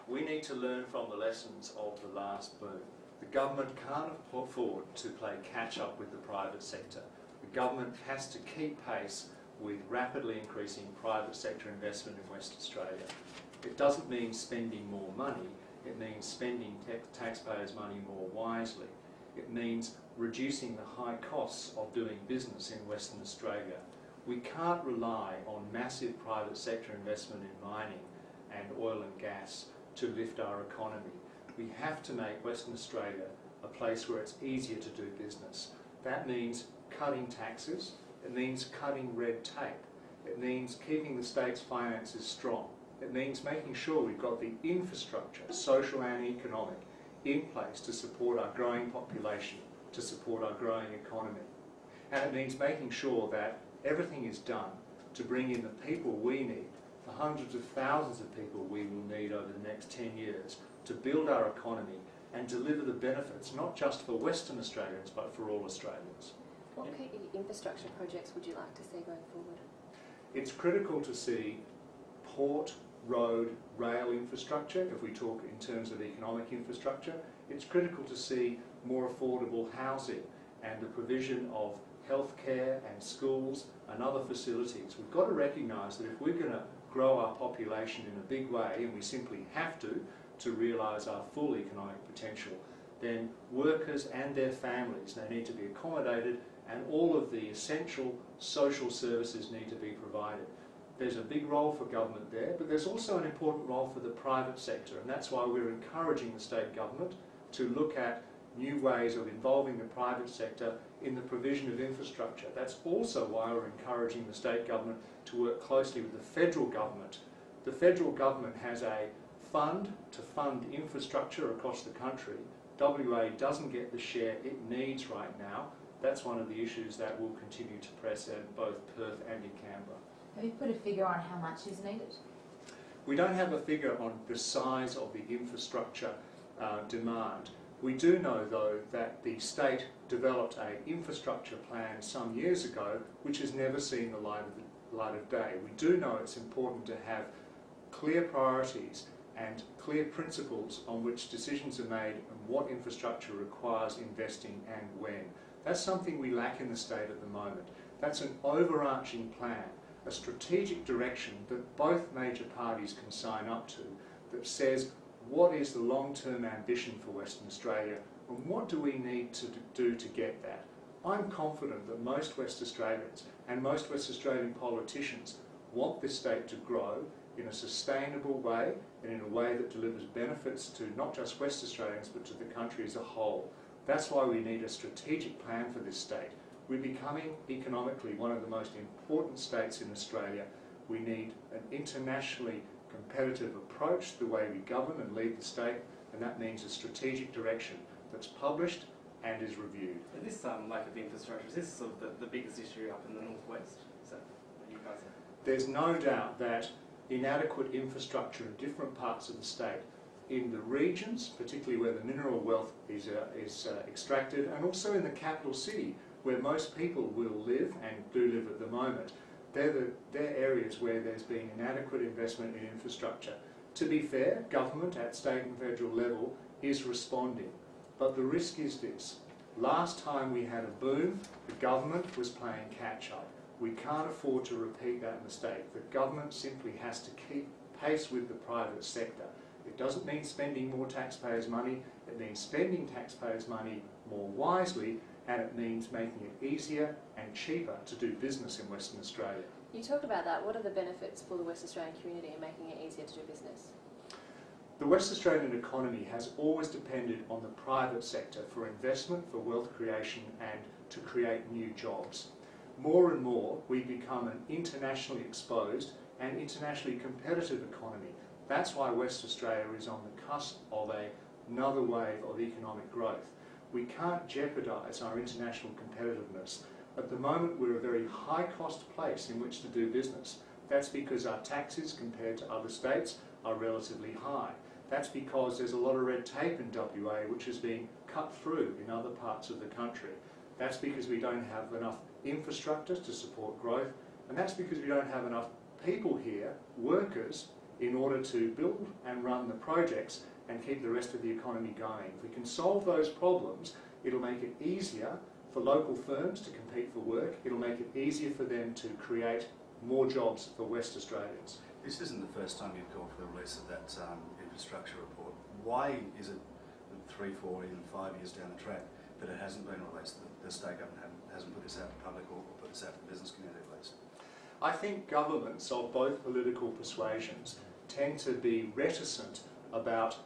We need to learn from the lessons of the last boom. The government can't afford to play catch-up with the private sector. The government has to keep pace with rapidly increasing private sector investment in Western Australia. It doesn't mean spending more money, it means spending taxpayers' money more wisely. It means reducing the high costs of doing business in Western Australia. We can't rely on massive private sector investment in mining and oil and gas to lift our economy. We have to make Western Australia a place where it's easier to do business. That means cutting taxes, it means cutting red tape, it means keeping the state's finances strong, it means making sure we've got the infrastructure, social and economic, in place to support our growing population, to support our growing economy. And it means making sure that everything is done to bring in the people we need, the hundreds of thousands of people we will need over the next 10 years to build our economy and deliver the benefits, not just for Western Australians, but for all Australians. What key infrastructure projects would you like to see going forward? It's critical to see port, road, rail infrastructure, if we talk in terms of economic infrastructure. It's critical to see more affordable housing and the provision of healthcare and schools and other facilities. We've got to recognise that if we're going to grow our population in a big way, and we simply have to realise our full economic potential, then workers and their families, they need to be accommodated, and all of the essential social services need to be provided. There's a big role for government there, but there's also an important role for the private sector, and that's why we're encouraging the state government to look at new ways of involving the private sector in the provision of infrastructure. That's also why we're encouraging the state government to work closely with the federal government. The federal government has a fund to fund infrastructure across the country. WA doesn't get the share it needs right now. That's one of the issues that will continue to press in both Perth and in Canberra. Have you put a figure on how much is needed? We don't have a figure on the size of the infrastructure demand. We do know, though, that the state developed an infrastructure plan some years ago which has never seen the light of day. We do know it's important to have clear priorities and clear principles on which decisions are made and what infrastructure requires investing and when. That's something we lack in the state at the moment. That's an overarching plan, a strategic direction that both major parties can sign up to, that says what is the long-term ambition for Western Australia and what do we need to do to get that. I'm confident that most West Australians and most West Australian politicians want this state to grow in a sustainable way and in a way that delivers benefits to not just West Australians but to the country as a whole. That's why we need a strategic plan for this state. We're becoming economically one of the most important states in Australia. We need an internationally competitive approach to the way we govern and lead the state, and that means a strategic direction that's published and is reviewed. Is this lack of infrastructure, is this sort of the biggest issue up in the northwest? Is that what you guys think? There's no doubt that inadequate infrastructure in different parts of the state, in the regions, particularly where the mineral wealth is extracted, and also in the capital city, where most people will live and do live at the moment, they're areas where there's been inadequate investment in infrastructure. To be fair, government at state and federal level is responding, but the risk is this. Last time we had a boom, the government was playing catch-up. We can't afford to repeat that mistake. The government simply has to keep pace with the private sector. It doesn't mean spending more taxpayers' money, it means spending taxpayers' money more wisely, and it means making it easier and cheaper to do business in Western Australia. You talked about that. What are the benefits for the West Australian community in making it easier to do business? The West Australian economy has always depended on the private sector for investment, for wealth creation and to create new jobs. More and more we become an internationally exposed and internationally competitive economy. That's why West Australia is on the cusp of another wave of economic growth. We can't jeopardise our international competitiveness. At the moment we're a very high cost place in which to do business. That's because our taxes compared to other states are relatively high. That's because there's a lot of red tape in WA which is being cut through in other parts of the country. That's because we don't have enough infrastructure to support growth, and that's because we don't have enough people here, workers, in order to build and run the projects and keep the rest of the economy going. If we can solve those problems, it'll make it easier for local firms to compete for work. It'll make it easier for them to create more jobs for West Australians. This isn't the first time you've called for the release of that infrastructure report. Why is it 3, 4, even 5 years down the track that it hasn't been released? The state government hasn't put this out to public or put this out to the business community at least. I think governments of both political persuasions tend to be reticent about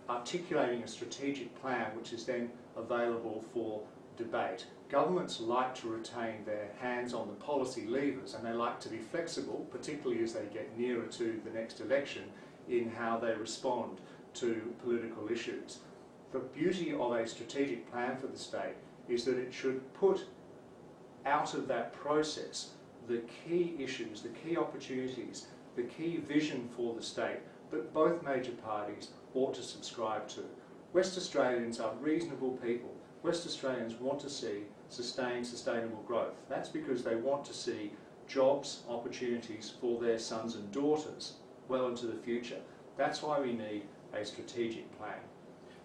articulating a strategic plan which is then available for debate. Governments like to retain their hands on the policy levers, and they like to be flexible, particularly as they get nearer to the next election, in how they respond to political issues. The beauty of a strategic plan for the state is that it should put out of that process the key issues, the key opportunities, the key vision for the state that both major parties ought to subscribe to. West Australians are reasonable people. West Australians want to see sustained, sustainable growth. That's because they want to see jobs, opportunities for their sons and daughters well into the future. That's why we need a strategic plan.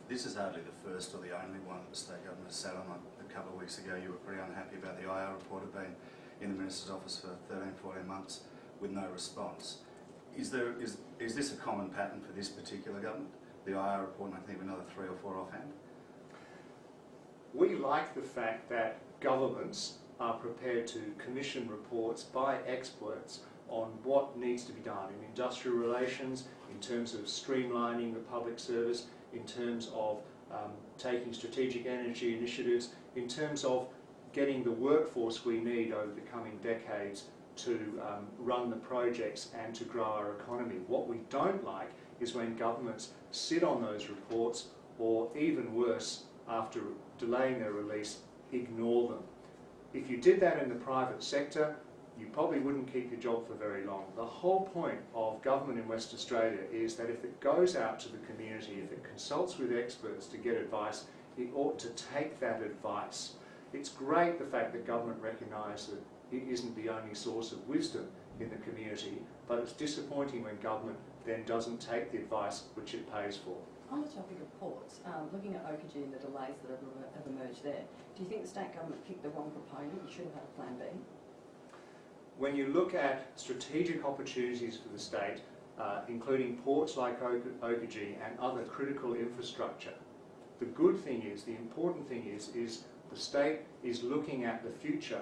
This is hardly the first or the only one that the state government has sat on. A couple of weeks ago you were pretty unhappy about the IR report had been in the Minister's office for 13, 14 months with no response. Is this a common pattern for this particular government? The IR report, and I think another 3 or 4 offhand? We like the fact that governments are prepared to commission reports by experts on what needs to be done in industrial relations, in terms of streamlining the public service, in terms of taking strategic energy initiatives, in terms of getting the workforce we need over the coming decades to run the projects and to grow our economy. What we don't like is when governments sit on those reports, or even worse, after delaying their release, ignore them. If you did that in the private sector, you probably wouldn't keep your job for very long. The whole point of government in West Australia is that if it goes out to the community, if it consults with experts to get advice, it ought to take that advice. It's great the fact that government recognises that it isn't the only source of wisdom in the community, but it's disappointing when government then doesn't take the advice which it pays for. On the topic of ports, looking at Oakajee and the delays that have emerged there, do you think the state government picked the wrong proponent? You should have had a plan B. When you look at strategic opportunities for the state, including ports like Oakajee and other critical infrastructure, the good thing is, the important thing is the state is looking at the future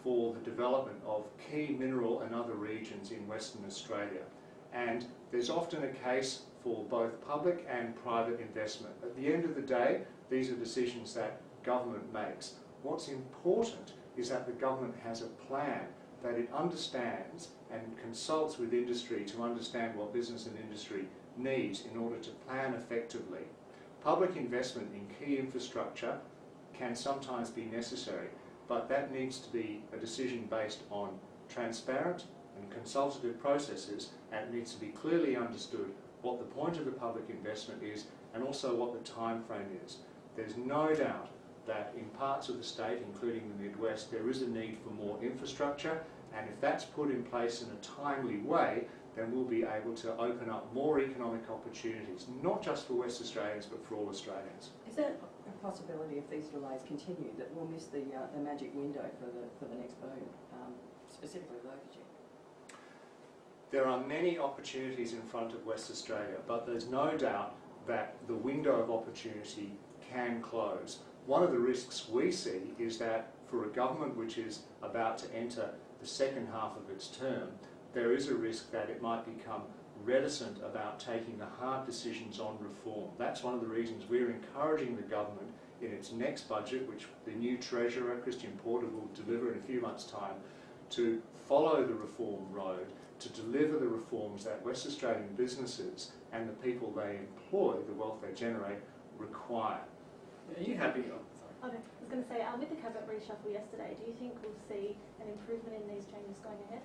for the development of key mineral and other regions in Western Australia. And there's often a case for both public and private investment. At the end of the day, these are decisions that government makes. What's important is that the government has a plan, that it understands and consults with industry to understand what business and industry needs in order to plan effectively. Public investment in key infrastructure can sometimes be necessary, but that needs to be a decision based on transparent and consultative processes, and it needs to be clearly understood what the point of the public investment is and also what the time frame is. There's no doubt that in parts of the state, including the Midwest, there is a need for more infrastructure, and if that's put in place in a timely way, then we'll be able to open up more economic opportunities, not just for West Australians, but for all Australians. Is there a possibility, if these delays continue, that we'll miss the magic window for the next boom, specifically with Oakajee? There are many opportunities in front of West Australia, but there's no doubt that the window of opportunity can close. One of the risks we see is that for a government which is about to enter the second half of its term, there is a risk that it might become reticent about taking the hard decisions on reform. That's one of the reasons we're encouraging the government in its next budget, which the new Treasurer, Christian Porter, will deliver in a few months' time, to follow the reform road, to deliver the reforms that West Australian businesses and the people they employ, the wealth they generate, require. Are you happy? Oh, sorry. Okay, I was going to say, with the cabinet reshuffle yesterday, do you think we'll see an improvement in these changes going ahead?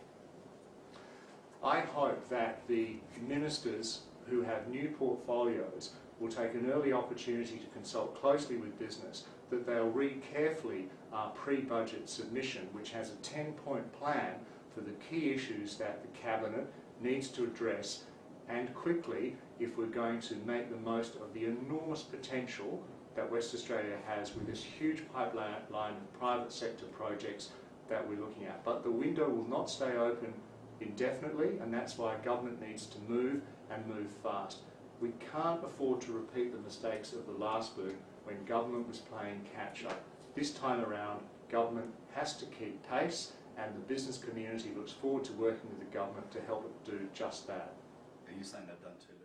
I hope that the ministers who have new portfolios will take an early opportunity to consult closely with business, that they'll read carefully our pre-budget submission, which has a 10-point plan for the key issues that the Cabinet needs to address and quickly if we're going to make the most of the enormous potential that West Australia has with this huge pipeline of private sector projects that we're looking at. But the window will not stay open indefinitely, and that's why government needs to move and move fast. We can't afford to repeat the mistakes of the last boom when government was playing catch up. This time around, government has to keep pace, and the business community looks forward to working with the government to help it do just that. Are you saying they've done too